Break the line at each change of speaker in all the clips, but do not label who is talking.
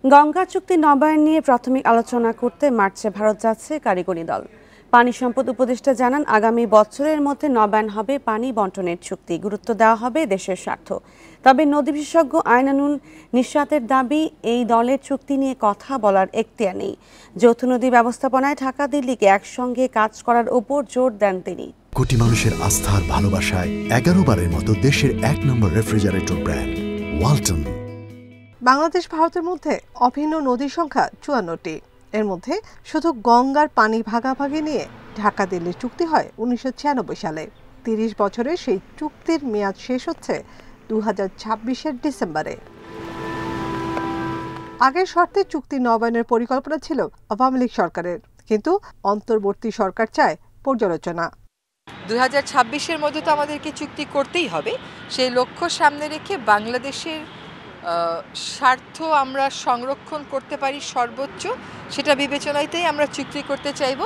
গঙ্গা চুক্তি নবায়ন নিয়ে প্রাথমিক আলোচনা করতে মার্চে ভারত যাচ্ছে কারিগরি দল। পানি সম্পদ উপদেষ্টা জানান, আগামী বছরের মধ্যে নবায়ন হবে পানি বন্টনের চুক্তি। গুরুত্ব দেওয়া হবে দেশের স্বার্থ। তবে নদী বিশেষজ্ঞ আইনানুন নিশাতের দাবি, এই দলের চুক্তি নিয়ে কথা বলার এখতিয়ার নেই। যৌথ নদী ব্যবস্থাপনায় ঢাকা দিল্লিকে একসঙ্গে কাজ করার উপর জোর দেন তিনি।
কোটি মানুষের আস্থার ভালোবাসায় 11 বারের মতো দেশের 1 নম্বর রেফ্রিজারেটর ব্র্যান্ড ওয়ালটন।
বাংলাদেশ ভারতের মধ্যে অভিন্ন নদীর সংখ্যা 54টি। এর মধ্যে শুধু গঙ্গার পানি ভাগাভাগি নিয়ে ঢাকা দিল্লি চুক্তি হয় 1996 সালে। 30 বছরের সেই চুক্তির মেয়াদ শেষ হচ্ছে 2026-এর ডিসেম্বরে। আগের শর্তে চুক্তি নবায়নের পরিকল্পনা ছিল আওয়ামী লীগ সরকারের, কিন্তু অন্তর্বর্তী সরকার চায় পর্যালোচনা।
2026-এর মধ্যে তো আমাদেরকে চুক্তি করতেই হবে। সেই লক্ষ্য সামনে রেখে বাংলাদেশের স্বার্থ আমরা সংরক্ষণ করতে পারি সর্বোচ্চ, সেটা বিবেচনাতেই আমরা চুক্তি করতে চাইব।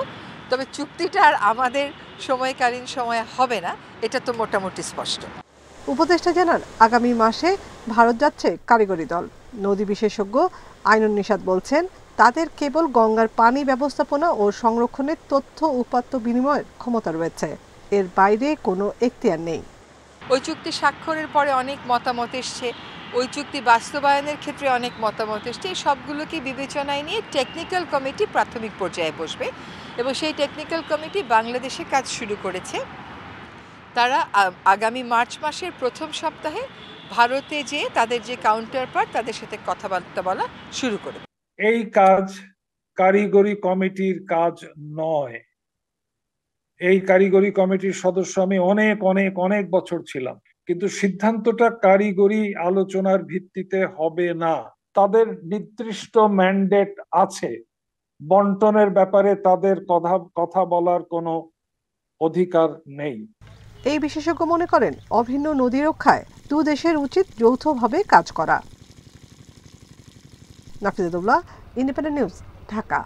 তবে চুক্তিটা আর আমাদের সময়কালীন সময়ে হবে না, এটা তো মোটামুটি স্পষ্ট।
উপদেষ্টা জানান, আগামী মাসে ভারত যাচ্ছে কারিগরি দল। নদী বিশেষজ্ঞ আইনুন নিশাত বলছেন, তাদের কেবল গঙ্গার পানি ব্যবস্থাপনা ও সংরক্ষণের তথ্য উপাত্ত বিনিময়ের ক্ষমতা রয়েছে, এর বাইরে কোনো এখতিয়ার নেই।
ওই চুক্তি স্বাক্ষরের পরে অনেক মতামত এসছে, ওই চুক্তি বাস্তবায়নের ক্ষেত্রে অনেক মতামত এসছে। এই সবগুলোকে বিবেচনায় নিয়ে টেকনিক্যাল কমিটি প্রাথমিক পর্যায়ে বসবে এবং সেই টেকনিক্যাল কমিটি বাংলাদেশে কাজ শুরু করেছে। তারা আগামী মার্চ মাসের প্রথম সপ্তাহে ভারতে যেয়ে তাদের যে কাউন্টার পার্ট তাদের সাথে কথাবার্তা বলা শুরু করবে।
এই কাজ কারিগরি কমিটির কাজ নয়। এই কারিগরি কমিটির সদস্য আমি অনেক অনেক অনেক বছর ছিলাম, কিন্তু সিদ্ধান্তটা কারিগরি আলোচনার ভিত্তিতে হবে না। তাদের নির্দিষ্ট ম্যান্ডেট আছে, বন্টনের ব্যাপারে তাদের কথা বলার কোনো অধিকার নেই।
এই বিশেষজ্ঞ মনে করেন, অভিন্ন নদী রক্ষায় দু দেশের উচিত যৌথভাবে কাজ করা। নাফিজুল্লাহ, ইন্ডিপেন্ডেন্ট নিউজ, ঢাকা।